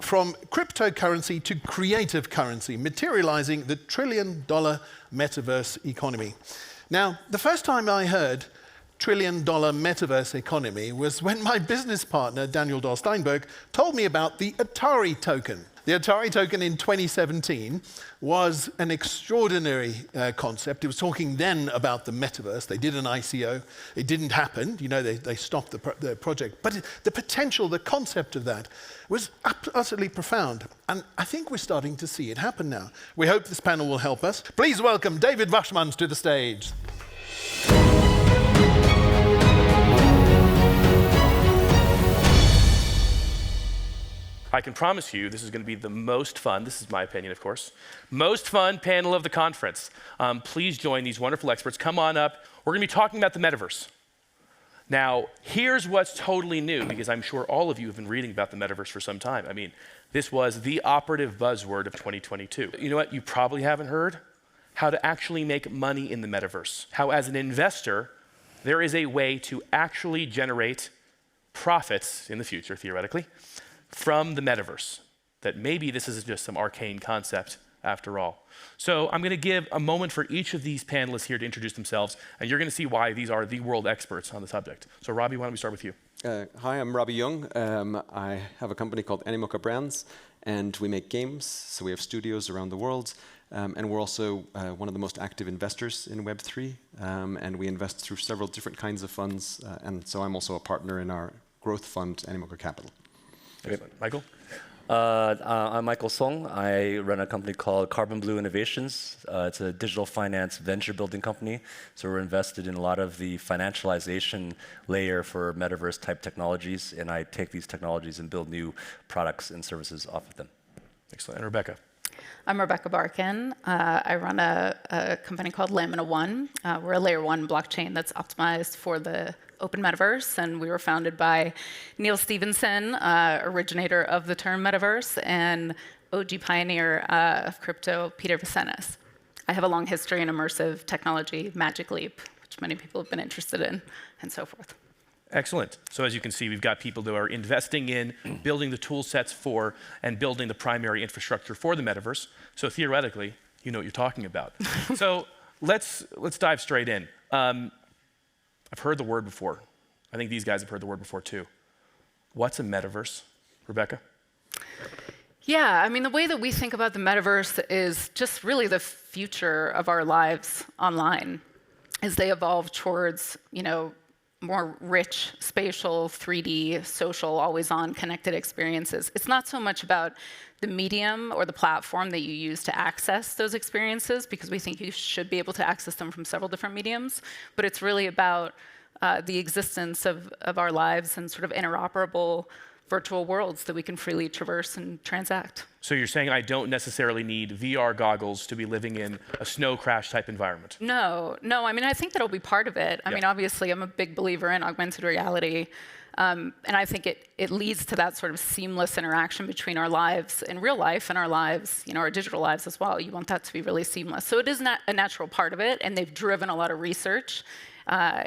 from cryptocurrency to creative currency, materializing the trillion-dollar metaverse economy. Now, the first time I heard trillion-dollar metaverse economy was when my business partner, Daniel Doll Steinberg, told me about the Atari token. The Atari token in 2017 was an extraordinary concept. It was talking then about the metaverse. They did an ICO. It didn't happen. You know, they stopped the project. But the potential, the concept of that was utterly profound. And I think we're starting to see it happen now. We hope this panel will help us. Please welcome David Wachsman to the stage. I can promise you this is going to be the most fun, this is my opinion, of course, most fun panel of the conference. Please join these wonderful experts. Come on up. We're going to be talking about the metaverse. Now, here's what's totally new, because I'm sure all of you have been reading about the metaverse for some time. I mean, this was the operative buzzword of 2022. You know what you probably haven't heard? How to actually make money in the metaverse. How, as an investor, there is a way to actually generate profits in the future, theoretically, from the metaverse, that maybe this isn't just some arcane concept after all. So I'm going to give a moment for each of these panelists here to introduce themselves, and you're going to see why these are the world experts on the subject. So Robby, why don't we start with you? Hi, I'm Robby Young. I have a company called Animoca Brands, and we make games. So we have studios around the world, and we're also one of the most active investors in Web3, and we invest through several different kinds of funds, and so I'm also a partner in our growth fund, Animoca Capital. Excellent. Michael? I'm Michael Song. I run a company called CarbonBlue Innovations. It's a digital finance venture building company. So we're invested in a lot of the financialization layer for metaverse type technologies, and I take these technologies and build new products and services off of them. Excellent. And Rebecca? I'm Rebecca Barkin. I run a company called Lamina One. We're a layer 1 blockchain that's optimized for the open metaverse, and we were founded by Neil Stephenson, originator of the term metaverse, and OG pioneer of crypto, Peter Vicenis. I have a long history in immersive technology, Magic Leap, which many people have been interested in, and so forth. Excellent. So as you can see, we've got people who are investing in building the tool sets for and building the primary infrastructure for the metaverse. So theoretically, you know what you're talking about. So let's dive straight in. I've heard the word before. I think these guys have heard the word before too. What's a metaverse? Rebecca? Yeah, I mean, the way that we think about the metaverse is just really the future of our lives online as they evolve towards, you know, more rich, spatial, 3D, social, always-on connected experiences. It's not so much about the medium or the platform that you use to access those experiences, because we think you should be able to access them from several different mediums, but it's really about the existence of our lives and sort of interoperable virtual worlds that we can freely traverse and transact. So you're saying I don't necessarily need VR goggles to be living in a snow crash type environment? No, I mean, I think that'll be part of it. I mean, obviously, I'm a big believer in augmented reality, and I think it leads to that sort of seamless interaction between our lives in real life and our lives, you know, our digital lives as well. You want that to be really seamless. So it is not a natural part of it, and they've driven a lot of research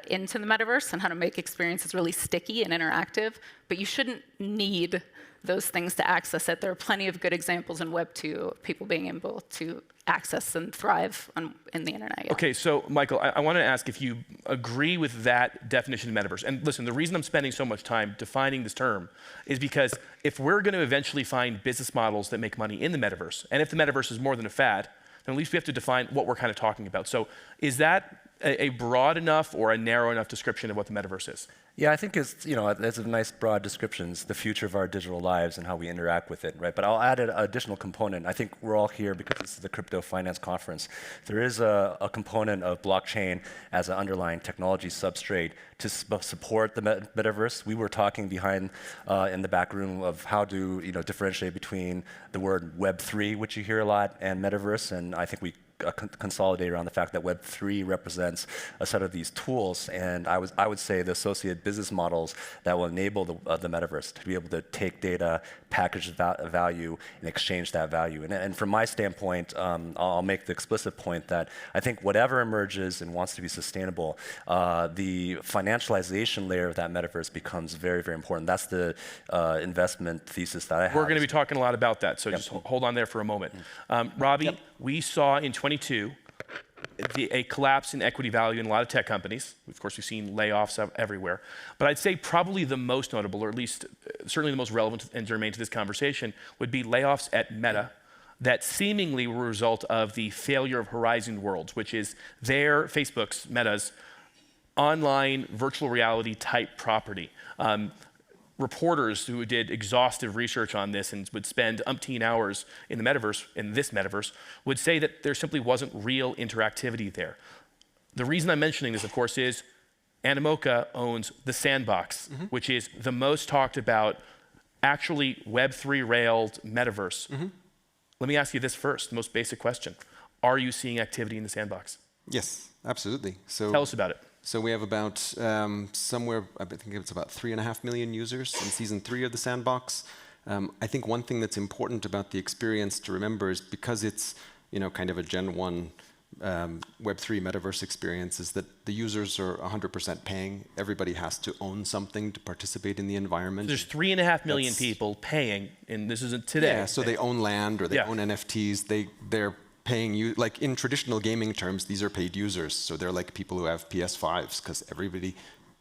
into the metaverse and how to make experiences really sticky and interactive, but you shouldn't need those things to access it. There are plenty of good examples in Web 2 of people being able to access and thrive in the internet. Yeah. Okay, so Michael, I want to ask if you agree with that definition of metaverse. And listen, the reason I'm spending so much time defining this term is because if we're going to eventually find business models that make money in the metaverse, and if the metaverse is more than a fad, then at least we have to define what we're kind of talking about. So is that a broad enough or a narrow enough description of what the metaverse is? Yeah, I think it's, you know, that's a nice broad description. It's the future of our digital lives and how we interact with it, right? But I'll add an additional component. I think we're all here because this is the crypto finance conference. There is a component of blockchain as an underlying technology substrate to support the metaverse. We were talking behind in the back room of how to, you know, differentiate between the word Web3, which you hear a lot, and metaverse, and I think we consolidate around the fact that Web3 represents a set of these tools, and I would say the associated business models that will enable the metaverse to be able to take data, package value, and exchange that value. And from my standpoint, I'll make the explicit point that I think whatever emerges and wants to be sustainable, the financialization layer of that metaverse becomes very, very important. That's the investment thesis that I have. We're going to be talking a lot about that, so just hold on there for a moment. Robby, we saw in 22 a collapse in equity value in a lot of tech companies. Of course, we've seen layoffs everywhere. But I'd say probably the most notable, or at least certainly the most relevant and germane to this conversation, would be layoffs at Meta that seemingly were a result of the failure of Horizon Worlds, which is Facebook's, Meta's, online virtual reality type property. Reporters who did exhaustive research on this and would spend umpteen hours in the metaverse, in this metaverse, would say that there simply wasn't real interactivity there. The reason I'm mentioning this, of course, is Animoca owns the Sandbox, which is the most talked about, actually Web3 railed metaverse. Let me ask you this first, the most basic question. Are you seeing activity in the Sandbox? Yes, absolutely. So tell us about it. So we have about somewhere, I think it's about 3.5 million users in season 3 of the Sandbox. I think one thing that's important about the experience to remember is because it's kind of a Gen 1 Web3 metaverse experience is that the users are 100% paying. Everybody has to own something to participate in the environment. There's 3.5 million people paying, and this isn't today. Yeah, so they own land or they own NFTs. They're paying you, like in traditional gaming terms, these are paid users. So they're like people who have PS5s because everybody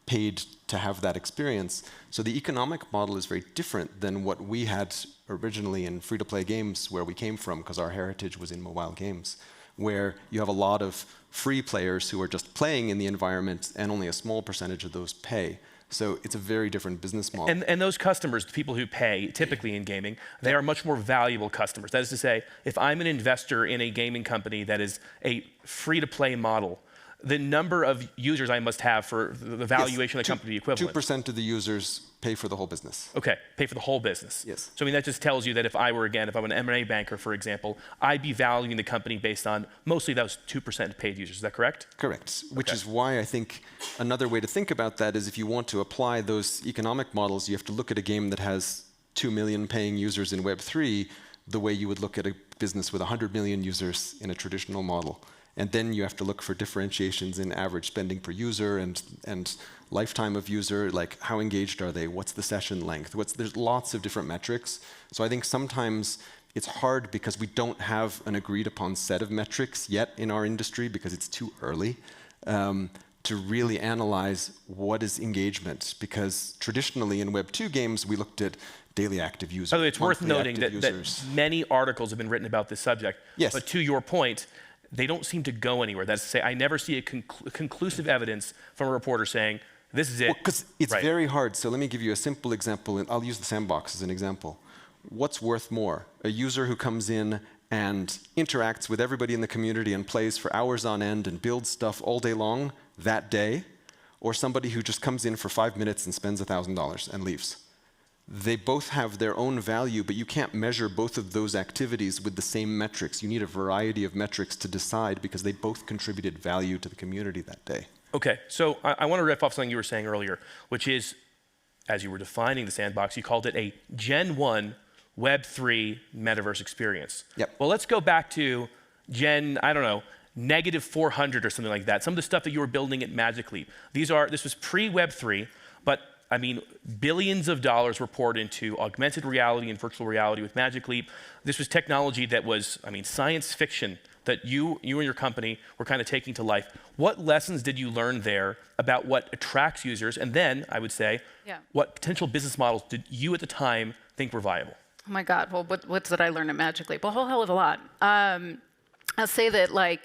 paid to have that experience. So the economic model is very different than what we had originally in free-to-play games where we came from because our heritage was in mobile games, where you have a lot of free players who are just playing in the environment and only a small percentage of those pay. So it's a very different business model. And those customers, the people who pay, typically in gaming, they are much more valuable customers. That is to say, if I'm an investor in a gaming company that is a free-to-play model, the number of users I must have for the valuation of the company equivalent. 2% of the users pay for the whole business. Okay, pay for the whole business. Yes. So I mean, that just tells you that if I'm an M&A banker, for example, I'd be valuing the company based on mostly those 2% paid users. Is that correct? Correct, which is why I think another way to think about that is if you want to apply those economic models, you have to look at a game that has 2 million paying users in Web3 the way you would look at a business with 100 million users in a traditional model. And then you have to look for differentiations in average spending per user and lifetime of user, like how engaged are they, what's the session length, there's lots of different metrics. So I think sometimes it's hard because we don't have an agreed upon set of metrics yet in our industry because it's too early to really analyze what is engagement. Because traditionally in Web 2 games, we looked at daily active users. By the way, it's worth noting that many articles have been written about this subject. Yes. But to your point, they don't seem to go anywhere. That's to say, I never see a conclusive evidence from a reporter saying, this is it. Because it's very hard. So let me give you a simple example, and I'll use the Sandbox as an example. What's worth more? A user who comes in and interacts with everybody in the community and plays for hours on end and builds stuff all day long that day, or somebody who just comes in for 5 minutes and spends $1,000 and leaves? They both have their own value, but you can't measure both of those activities with the same metrics. You need a variety of metrics to decide because they both contributed value to the community that day. Okay, so I want to riff off something you were saying earlier, which is, as you were defining the Sandbox, you called it a Gen 1 Web3 metaverse experience. Yep. Well, let's go back to Gen, I don't know, -400 or something like that. Some of the stuff that you were building at Magic Leap. This was pre-Web3, but I mean, billions of dollars were poured into augmented reality and virtual reality with Magic Leap. This was technology that was, I mean, science fiction that you and your company were kind of taking to life. What lessons did you learn there about what attracts users? And then, I would say, what potential business models did you at the time think were viable? Oh my God, well, what did I learn at Magic Leap? A whole hell of a lot. I'll say that, like,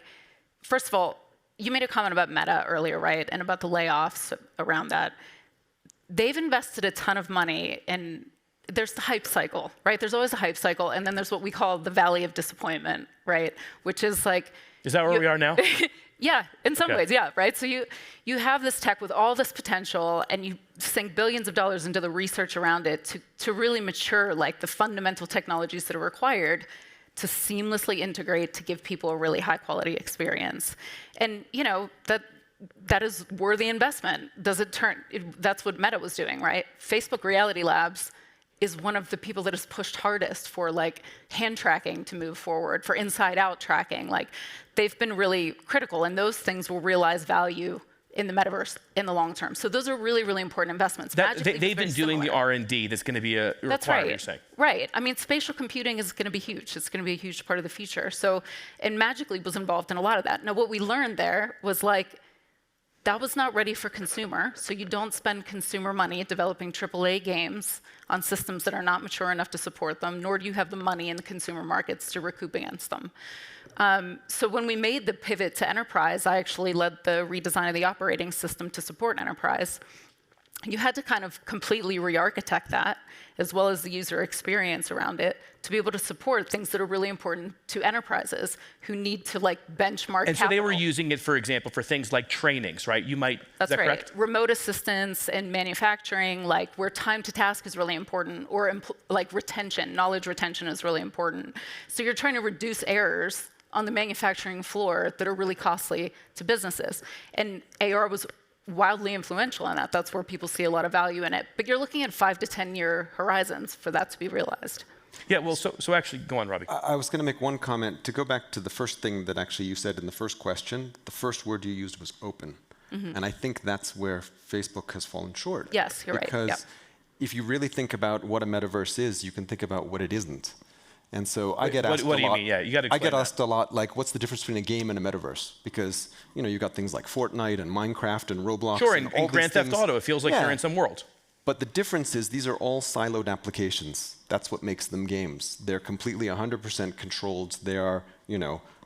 first of all, you made a comment about Meta earlier, right? And about the layoffs around that. They've invested a ton of money, and there's the hype cycle, right? There's always a hype cycle, and then there's what we call the valley of disappointment, right? Which is like... Is that where we are now? Yeah, in some ways, yeah, right? So you have this tech with all this potential, and you sink billions of dollars into the research around it to really mature like the fundamental technologies that are required. to seamlessly integrate to give people a really high quality experience. And that is worthy investment. That's what Meta was doing, right? Facebook Reality Labs is one of the people that has pushed hardest for like hand tracking to move forward, for inside out tracking. Like they've been really critical, and those things will realize value in the metaverse in the long term. So those are really, really important investments. They've been doing the R&D that's going to be a requirement, you're saying. Right. I mean, spatial computing is going to be huge. It's going to be a huge part of the future. So, and Magic Leap was involved in a lot of that. Now, what we learned there was like, that was not ready for consumer, so you don't spend consumer money developing AAA games on systems that are not mature enough to support them, nor do you have the money in the consumer markets to recoup against them. So when we made the pivot to enterprise, I actually led the redesign of the operating system to support enterprise. You had to kind of completely re-architect that, as well as the user experience around it, to be able to support things that are really important to enterprises who need to like benchmark And capital. so they were using it, for example, for things like trainings, right? That's is that right. correct? Remote assistance and manufacturing, like where time to task is really important, or like retention, knowledge retention is really important. So you're trying to reduce errors on the manufacturing floor that are really costly to businesses. And AR was wildly influential in that. That's where people see a lot of value in it. But you're looking at 5 to 10 year horizons for that to be realized. Yeah, well, so actually, go on, Robby. I was going to make one comment. To go back to the first thing that actually you said in the first question, the first word you used was open. And I think that's where Facebook has fallen short. Yes, you're right. Because if you really think about what a metaverse is, you can think about what it isn't. And so I get asked a lot. What do you mean? Yeah, you got to explain I get asked a lot, like, what's the difference between a game and a metaverse? Because you got things like Fortnite and Minecraft and Roblox. Sure, and and Grand Theft Auto, it feels like you're in some world. But the difference is these are all siloed applications. That's what makes them games. They're completely 100% controlled. They are,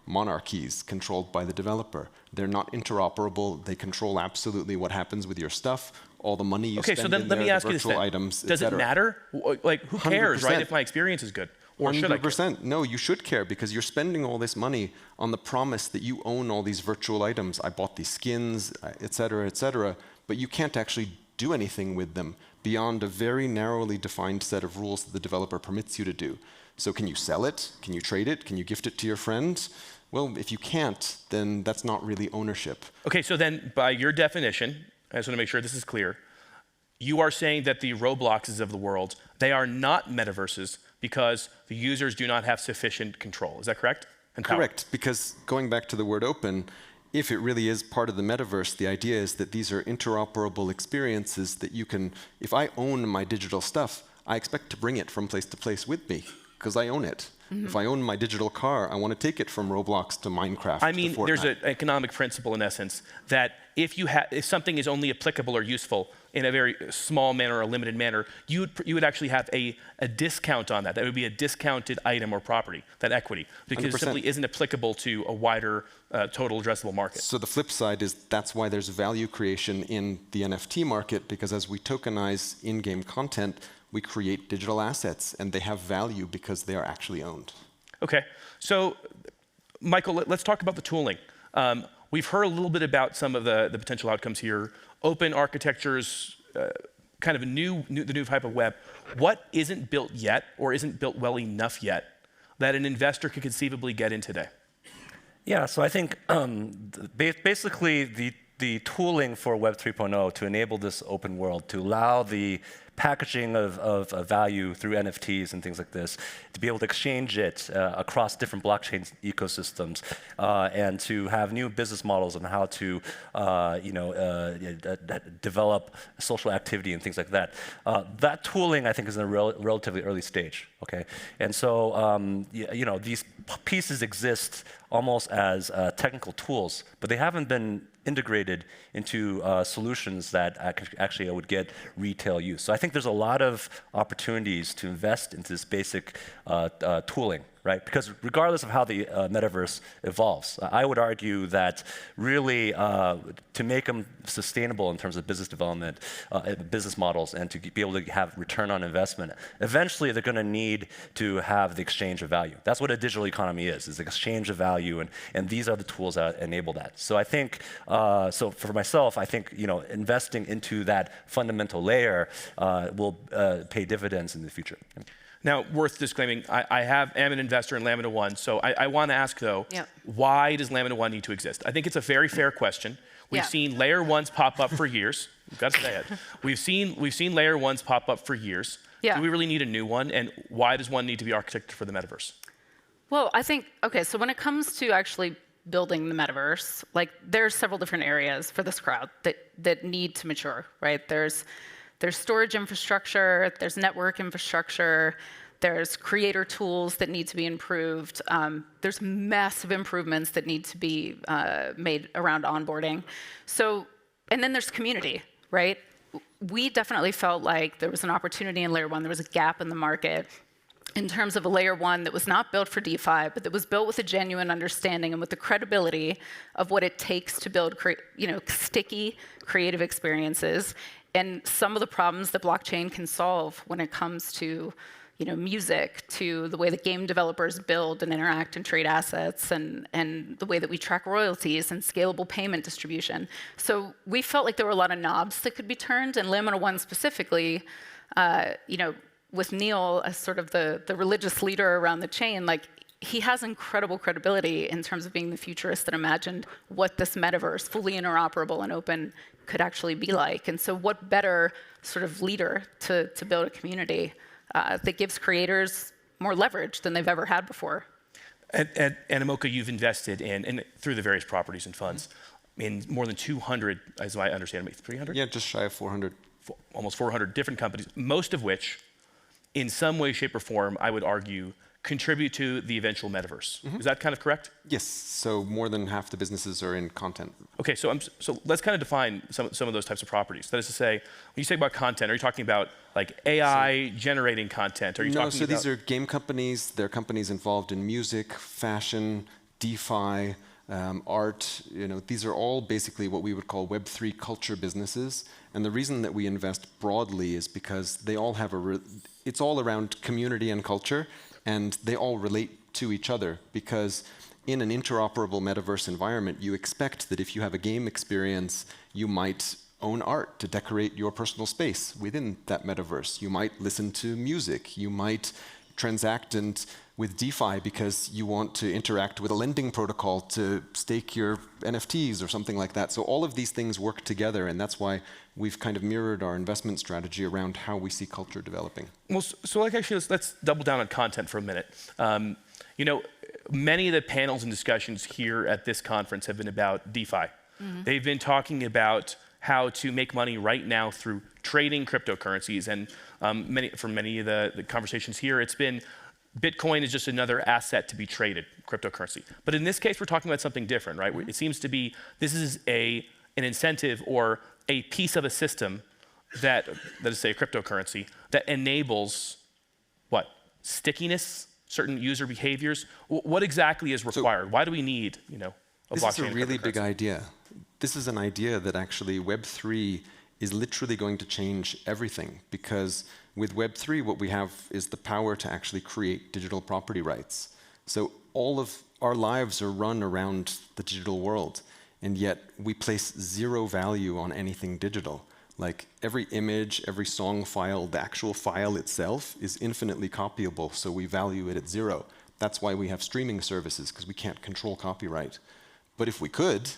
monarchies controlled by the developer. They're not interoperable. They control absolutely what happens with your stuff, all the money you spend so then in let there, me ask the you this virtual then. items, Does it matter? Like, who cares, 100%. right, if my experience is good? Or should I care? 100%. No, you should care because you're spending all this money on the promise that you own all these virtual items. I bought these skins, et cetera, but you can't actually do anything with them beyond a very narrowly defined set of rules that the developer permits you to do. So can you sell it? Can you trade it? Can you gift it to your friends? Well, if you can't, then that's not really ownership. Okay, so then by your definition, I just want to make sure this is clear, you are saying that the Robloxes of the world, they are not metaverses because the users do not have sufficient control. Is that correct? And power. Correct, because going back to the word open, if it really is part of the metaverse, the idea is that these are interoperable experiences that you can, if I own my digital stuff, I expect to bring it from place to place with me because I own it. If I own my digital car, I want to take it from Roblox to Minecraft. I mean, to Fortnite. there's an economic principle in essence that if something is only applicable or useful in a very small manner or a limited manner, you would actually have a discount on that. That would be a discounted item or property, that equity, because 100%. it simply isn't applicable to a wider total addressable market. So the flip side is that's why there's value creation in the NFT market, because as we tokenize in-game content, we create digital assets, and they have value because they are actually owned. Okay, so Michael, let's talk about the tooling. We've heard a little bit about some of the potential outcomes here. Open architectures, kind of the new type of web. What isn't built yet, or isn't built well enough yet, that an investor could conceivably get in today? Yeah, so I think basically the tooling for Web 3.0 to enable this open world, to allow the packaging of value through NFTs and things like this, to be able to exchange it across different blockchain ecosystems, and to have new business models on how to develop social activity and things like that. That tooling, I think, is in a relatively early stage. Okay, and so these pieces exist almost as technical tools, but they haven't been integrated into solutions that actually would get retail use. So I think there's a lot of opportunities to invest into this basic tooling, right? Because regardless of how the metaverse evolves, I would argue that really to make them sustainable in terms of business development, business models, and to be able to have return on investment, eventually they're going to need to have the exchange of value. That's what a digital economy is the exchange of value, and these are the tools that enable that. So I think, so for myself, I think investing into that fundamental layer will pay dividends in the future. Now, worth disclaiming, I am an investor in Lamina One, so I want to ask, though, why does Lamina One need to exist? I think it's a very fair question. We've seen layer ones pop up for years. We've got to say it. We've seen layer ones pop up for years. Do we really need a new one? And why does one need to be architected for the metaverse? Well, I think, okay, so when it comes to actually building the metaverse, like there's several different areas for this crowd that need to mature, right? There's storage infrastructure, there's network infrastructure, there's creator tools that need to be improved, there's massive improvements that need to be made around onboarding. So, and then there's community, right? We definitely felt like there was an opportunity in layer one, there was a gap in the market in terms of a layer one that was not built for DeFi, but that was built with a genuine understanding and with the credibility of what it takes to build sticky, creative experiences. And some of the problems that blockchain can solve when it comes to music, to the way that game developers build and interact and trade assets, and the way that we track royalties and scalable payment distribution. So we felt like there were a lot of knobs that could be turned, and Lamina One specifically, with Neil as sort of the religious leader around the chain, like he has incredible credibility in terms of being the futurist that imagined what this metaverse, fully interoperable and open, could actually be like. And so what better sort of leader to build a community that gives creators more leverage than they've ever had before. At Animoca, you've invested in through the various properties and funds, in more than 200, as I understand, 300? Yeah, just shy of 400. Almost 400 different companies, most of which, in some way, shape, or form, I would argue, contribute to the eventual metaverse. Is that kind of correct? Yes, so more than half the businesses are in content. Okay, so let's kind of define some of those types of properties. That is to say, when you say about content, are you talking about like AI generating content? Are you talking about... these are game companies. They're companies involved in music, fashion, DeFi, art. These are all basically what we would call Web3 culture businesses. And the reason that we invest broadly is because they all have it's all around community and culture, and they all relate to each other, because in an interoperable metaverse environment, you expect that if you have a game experience, you might own art to decorate your personal space within that metaverse. You might listen to music. You might transact with DeFi because you want to interact with a lending protocol to stake your NFTs or something like that. So all of these things work together, and that's why we've kind of mirrored our investment strategy around how we see culture developing. Well, so actually, let's double down on content for a minute. Many of the panels and discussions here at this conference have been about DeFi. They've been talking about how to make money right now through trading cryptocurrencies, and for many of the conversations here, it's been Bitcoin is just another asset to be traded, cryptocurrency. But in this case, we're talking about something different, right? It seems to be this is an incentive or a piece of a system that is, say, a cryptocurrency that enables what? Stickiness, certain user behaviors. What exactly is required? Why do we need, a blockchain? This is a really big idea. This is an idea that actually Web3 is literally going to change everything, because with Web3, what we have is the power to actually create digital property rights. So all of our lives are run around the digital world, and yet we place zero value on anything digital. Like every image, every song file, the actual file itself is infinitely copyable, so we value it at zero. That's why we have streaming services, because we can't control copyright. But if we could,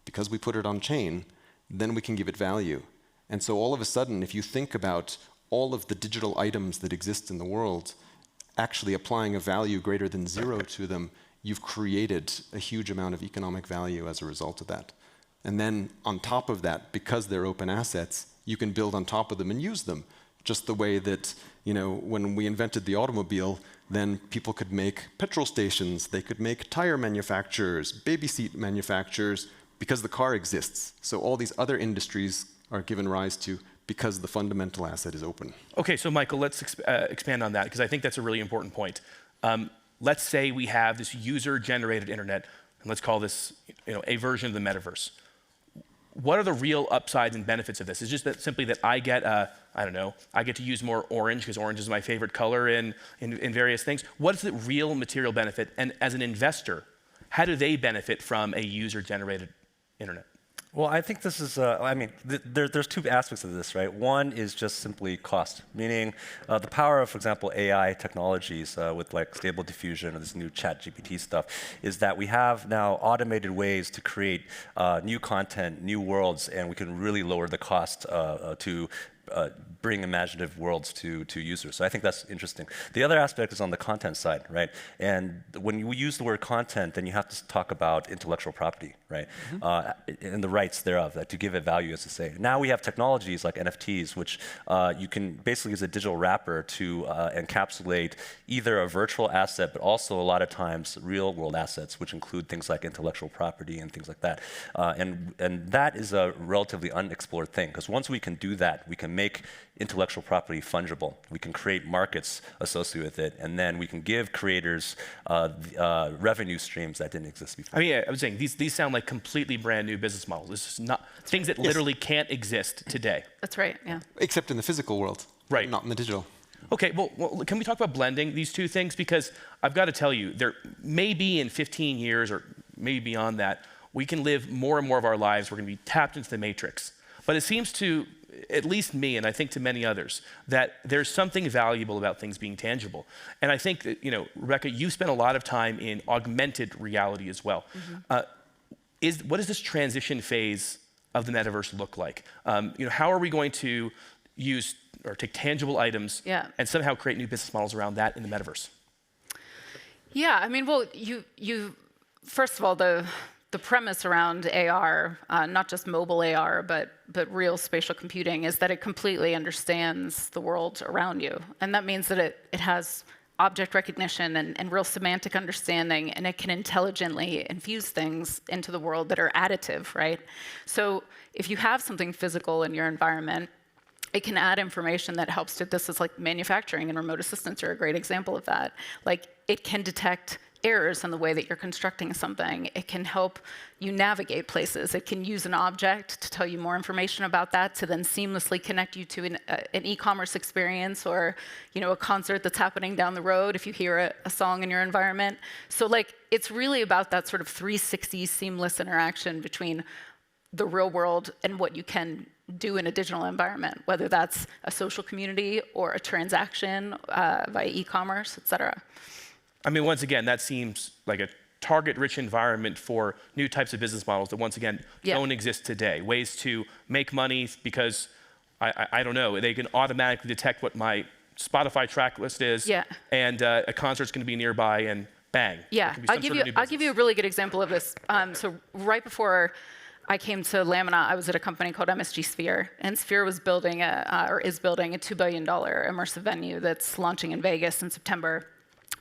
because we put it on chain, then we can give it value. And so all of a sudden, if you think about all of the digital items that exist in the world, actually applying a value greater than zero to them, you've created a huge amount of economic value as a result of that. And then on top of that, because they're open assets, you can build on top of them and use them. Just the way that, when we invented the automobile, then people could make petrol stations, they could make tire manufacturers, baby seat manufacturers, because the car exists. So all these other industries are given rise to because the fundamental asset is open. Okay, so Michael, let's expand on that, because I think that's a really important point. Let's say we have this user-generated internet, and let's call this a version of the metaverse. What are the real upsides and benefits of this? Is just that simply that I get, I get to use more orange, because orange is my favorite color in various things. What is the real material benefit? And as an investor, how do they benefit from a user-generated internet? Well, I think this is, there's two aspects of this, right? One is just simply cost, meaning the power of, for example, AI technologies with like Stable Diffusion or this new chat GPT stuff is that we have now automated ways to create new content, new worlds, and we can really lower the cost to bring imaginative worlds to users. So I think that's interesting. The other aspect is on the content side, right? And when you use the word content, then you have to talk about intellectual property, right? And the rights thereof, to give it value, as to say. Now we have technologies like NFTs, which you can basically use a digital wrapper to encapsulate either a virtual asset, but also a lot of times real world assets, which include things like intellectual property and things like that. And that is a relatively unexplored thing, because once we can do that, we can make intellectual property fungible. We can create markets associated with it, and then we can give creators revenue streams that didn't exist before. I mean, I was saying, these sound like completely brand new business models. This is not things that literally can't exist today. That's right, yeah. Except in the physical world, right? Not in the digital. Okay, well, can we talk about blending these two things? Because I've got to tell you, there maybe in 15 years or maybe beyond that, we can live more and more of our lives. We're going to be tapped into the matrix. But it seems to at least me, and I think to many others, that there's something valuable about things being tangible. And I think that, Rebecca, you spent a lot of time in augmented reality as well. What does this transition phase of the metaverse look like? How are we going to use or take tangible items and somehow create new business models around that in the metaverse? Yeah, I mean, well, you first of all, the premise around AR, not just mobile AR, but real spatial computing, is that it completely understands the world around you. And that means that it has object recognition and real semantic understanding, and it can intelligently infuse things into the world that are additive, right? So if you have something physical in your environment, it can add information that helps to, this is like manufacturing and remote assistance are a great example of that. Like, it can detect errors in the way that you're constructing something. It can help you navigate places. It can use an object to tell you more information about that, to then seamlessly connect you to an e-commerce experience or a concert that's happening down the road if you hear a song in your environment. So it's really about that sort of 360 seamless interaction between the real world and what you can do in a digital environment, whether that's a social community or a transaction via e-commerce, et cetera. I mean, once again, that seems like a target-rich environment for new types of business models that, once again, don't exist today. Ways to make money because, I don't know, they can automatically detect what my Spotify track list is, and a concert's going to be nearby, and bang. Yeah, I'll give you a really good example of this. So right before I came to Lamina, I was at a company called MSG Sphere, and Sphere was building is building a $2 billion immersive venue that's launching in Vegas in September.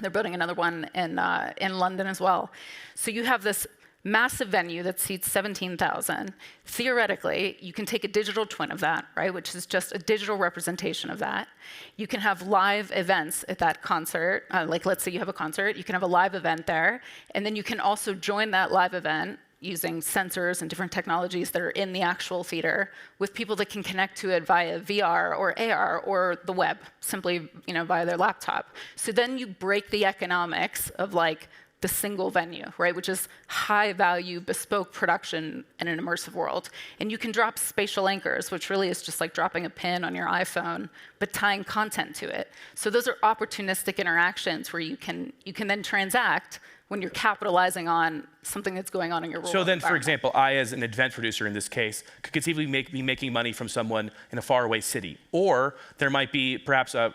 They're building another one in London as well. So you have this massive venue that seats 17,000. Theoretically, you can take a digital twin of that, right, which is just a digital representation of that. You can have live events at that concert. Like, let's say you have a concert. You can have a live event there, and then you can also join that live event using sensors and different technologies that are in the actual theater with people that can connect to it via VR or AR or the web, simply via their laptop. So then you break the economics of the single venue, right, which is high value bespoke production in an immersive world. And you can drop spatial anchors, which really is just like dropping a pin on your iPhone, but tying content to it. So those are opportunistic interactions where you can then transact when you're capitalizing on something that's going on in your real So then, environment. for example, I, as an event producer in this case, could conceivably be making money from someone in a faraway city. Or there might be perhaps a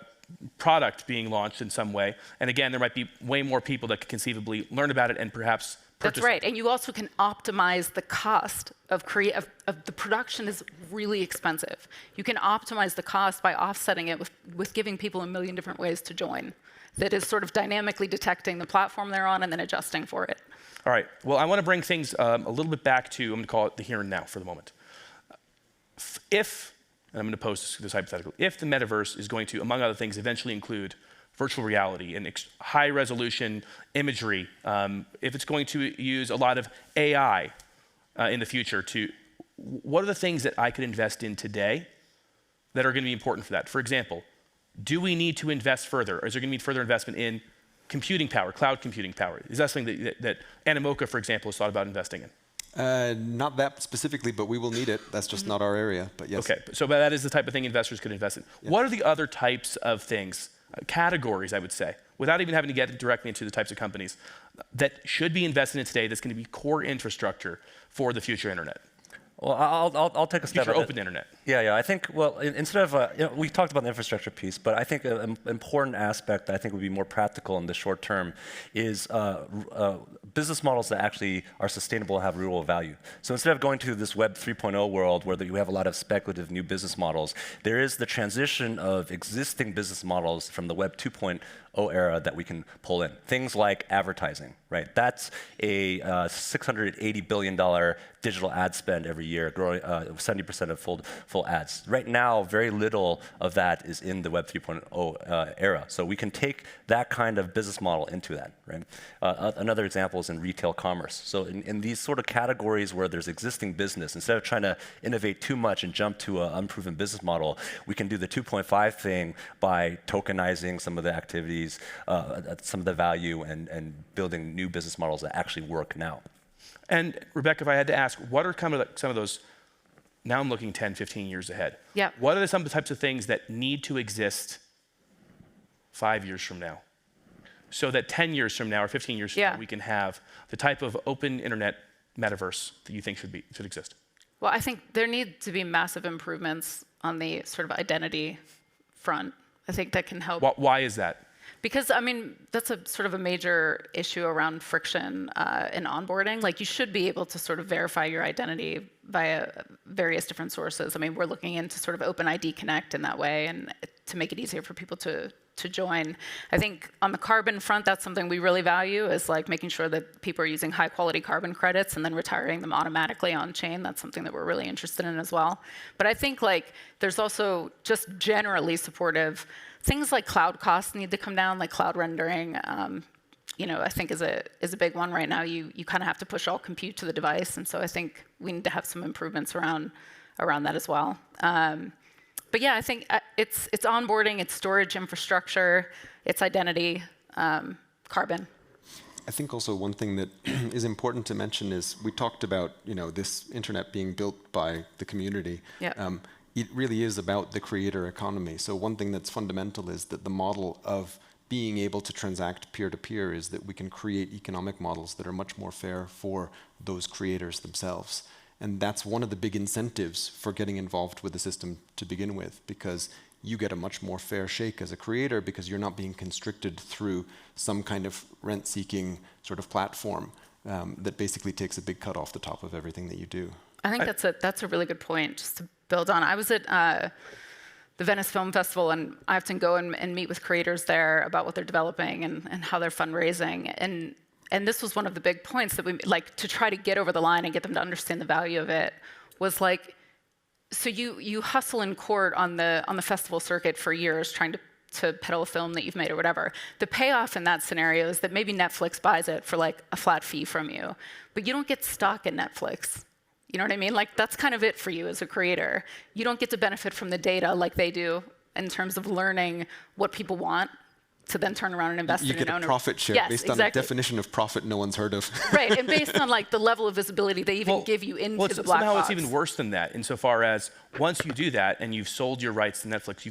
product being launched in some way. And again, there might be way more people that could conceivably learn about it and perhaps purchase That's right. it. And you also can optimize the cost of the production is really expensive. You can optimize the cost by offsetting it with giving people a million different ways to join. That is sort of dynamically detecting the platform they're on and then adjusting for it. All right. Well, I want to bring things a little bit back to, I'm going to call it the here and now for the moment. If, and I'm going to pose this hypothetical, if the metaverse is going to, among other things, eventually include virtual reality and high-resolution imagery, if it's going to use a lot of AI in the future, what are the things that I could invest in today that are going to be important for that? For example, do we need to invest further? Or is there going to be further investment in computing power, cloud computing power? Is that something that Animoca, for example, has thought about investing in? Not that specifically, but we will need it. That's just not our area, but yes. Okay, so that is the type of thing investors could invest in. Yeah. What are the other types of things, categories, I would say, without even having to get directly into the types of companies, that should be invested in today that's going to be core infrastructure for the future internet? Well, I'll take a step. Future open internet. Yeah. I think, well, instead of, we talked about the infrastructure piece, but I think an important aspect that I think would be more practical in the short term is business models that actually are sustainable and have real value. So instead of going to this Web 3.0 world where you have a lot of speculative new business models, there is the transition of existing business models from the Web 2.0 era that we can pull in. Things like advertising, right? That's a $680 billion digital ad spend every year, growing 70% of full ads. Right now, very little of that is in the Web 3.0 era. So we can take that kind of business model into that, right? Another example is in retail commerce. So in these sort of categories where there's existing business, instead of trying to innovate too much and jump to an unproven business model, we can do the 2.5 thing by tokenizing some of the activities, some of the value, and building new business models that actually work now. And Rebecca, if I had to ask, what are some of those, now I'm looking 10, 15 years ahead. Yeah. What are some of the types of things that need to exist 5 years from now? So that 10 years from now or 15 years from now, we can have the type of open internet metaverse that you think should exist? Well, I think there need to be massive improvements on the sort of identity front. I think that can help. Why is that? Because, I mean, that's a sort of a major issue around friction in onboarding. Like, you should be able to sort of verify your identity via various different sources. I mean, we're looking into sort of OpenID Connect in that way and to make it easier for people to join. I think on the carbon front, that's something we really value, is like making sure that people are using high quality carbon credits and then retiring them automatically on chain. That's something that we're really interested in as well. But I think like there's also just generally supportive things like cloud costs need to come down, like cloud rendering. I think is a big one right now. You kind of have to push all compute to the device, and so I think we need to have some improvements around that as well. But yeah, I think it's onboarding, it's storage infrastructure, it's identity, carbon. I think also one thing that is important to mention is we talked about this internet being built by the community. Yeah. It really is about the creator economy. So one thing that's fundamental is that the model of being able to transact peer-to-peer is that we can create economic models that are much more fair for those creators themselves. And that's one of the big incentives for getting involved with the system to begin with, because you get a much more fair shake as a creator because you're not being constricted through some kind of rent-seeking sort of platform that basically takes a big cut off the top of everything that you do. I think that's a really good point, just to build on. I was at the Venice Film Festival, and I often go and meet with creators there about what they're developing and how they're fundraising. And this was one of the big points that we like to try to get over the line and get them to understand the value of it. Was like, so you hustle in court on the festival circuit for years trying to peddle a film that you've made or whatever. The payoff in that scenario is that maybe Netflix buys it for like a flat fee from you, but you don't get stock in Netflix. You know what I mean? Like, that's kind of it for you as a creator. You don't get to benefit from the data like they do in terms of learning what people want to then turn around and invest in and own. You get a profit share based on a definition of profit no one's heard of. Right, and based on like the level of visibility they even give you into the black somehow box. It's even worse than that, insofar as once you do that and you've sold your rights to Netflix,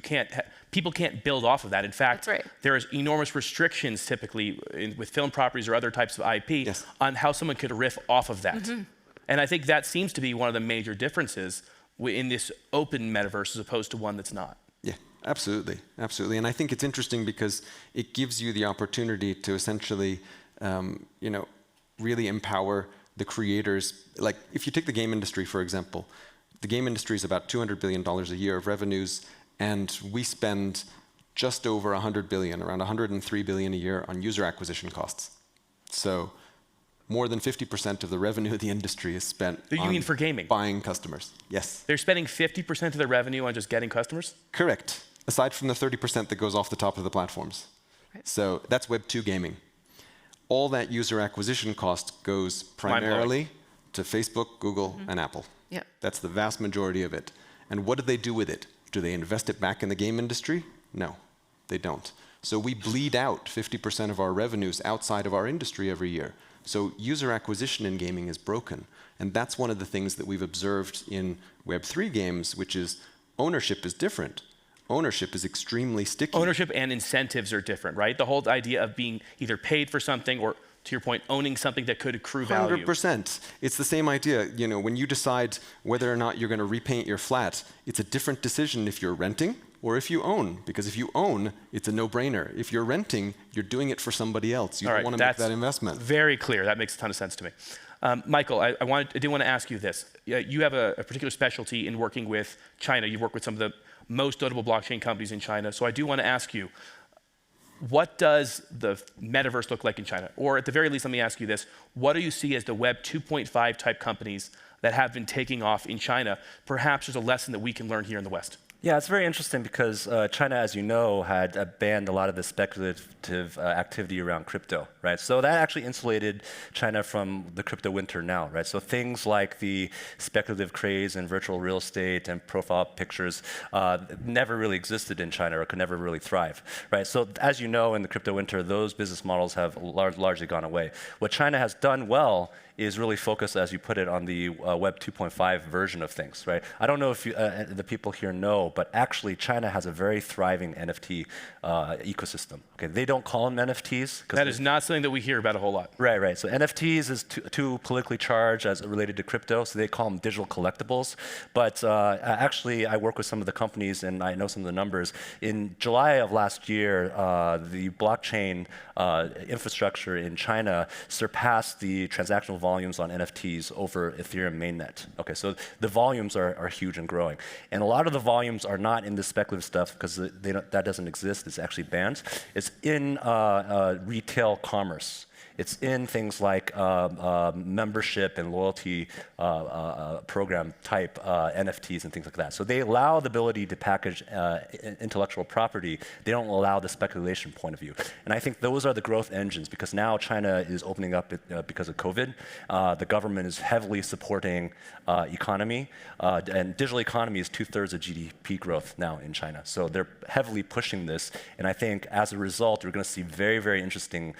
people can't build off of that. In fact, there is enormous restrictions typically with film properties or other types of IP on how someone could riff off of that. Mm-hmm. And I think that seems to be one of the major differences in this open metaverse as opposed to one that's not. Yeah, absolutely. And I think it's interesting because it gives you the opportunity to essentially, really empower the creators. Like, if you take the game industry, for example, the game industry is about $200 billion a year of revenues, and we spend just over $100 billion, around $103 billion a year on user acquisition costs. So more than 50% of the revenue of the industry is spent on for gaming? Buying customers. Yes. They're spending 50% of their revenue on just getting customers? Correct. Aside from the 30% that goes off the top of the platforms. Right. So that's Web 2 gaming. All that user acquisition cost goes primarily to Facebook, Google, and Apple. Yep. That's the vast majority of it. And what do they do with it? Do they invest it back in the game industry? No, they don't. So we bleed out 50% of our revenues outside of our industry every year. So user acquisition in gaming is broken. And that's one of the things that we've observed in Web3 games, which is ownership is different. Ownership is extremely sticky. Ownership and incentives are different, right? The whole idea of being either paid for something or, to your point, owning something that could accrue value. 100%. It's the same idea. You know, when you decide whether or not you're going to repaint your flat, it's a different decision if you're renting or if you own. Because if you own, it's a no-brainer. If you're renting, you're doing it for somebody else. You don't want to make that investment. Very clear. That makes a ton of sense to me. Michael, I did want to ask you this. You have a particular specialty in working with China. You've worked with some of the most notable blockchain companies in China. So I do want to ask you, what does the metaverse look like in China? Or at the very least, let me ask you this. What do you see as the Web 2.5 type companies that have been taking off in China? Perhaps there's a lesson that we can learn here in the West. Yeah, it's very interesting because China, as you know, had banned a lot of the speculative activity around crypto, right? So that actually insulated China from the crypto winter now, right? So things like the speculative craze in virtual real estate and profile pictures never really existed in China or could never really thrive, right? So as you know, in the crypto winter, those business models have largely gone away. What China has done well is really focused, as you put it, on the Web 2.5 version of things, right? I don't know if the people here know, but actually China has a very thriving NFT ecosystem. Okay, they don't call them NFTs. That is not something that we hear about a whole lot. Right, right. So NFTs is too politically charged as related to crypto, so they call them digital collectibles. But actually, I work with some of the companies, and I know some of the numbers. In July of last year, the blockchain infrastructure in China surpassed the transactional volumes on NFTs over Ethereum mainnet. Okay, so the volumes are huge and growing. And a lot of the volumes are not in the speculative stuff because that doesn't exist. It's actually banned. It's in retail commerce. It's in things like membership and loyalty program type NFTs and things like that. So they allow the ability to package intellectual property. They don't allow the speculation point of view. And I think those are the growth engines because now China is opening up because of COVID. The government is heavily supporting economy. And digital economy is 2/3 of GDP growth now in China. So they're heavily pushing this. And I think as a result, we're going to see very, very interesting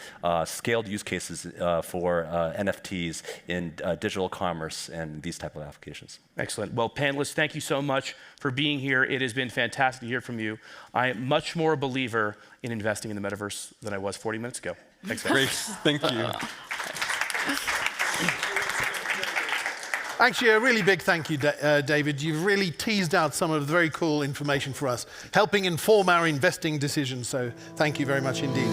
scaled use cases for NFTs in digital commerce and these type of applications. Excellent. Well, panelists, thank you so much for being here. It has been fantastic to hear from you. I am much more a believer in investing in the metaverse than I was 40 minutes ago. Thanks, guys. Great. Thank you. Actually, a really big thank you, David. You've really teased out some of the very cool information for us, helping inform our investing decisions. So thank you very much indeed.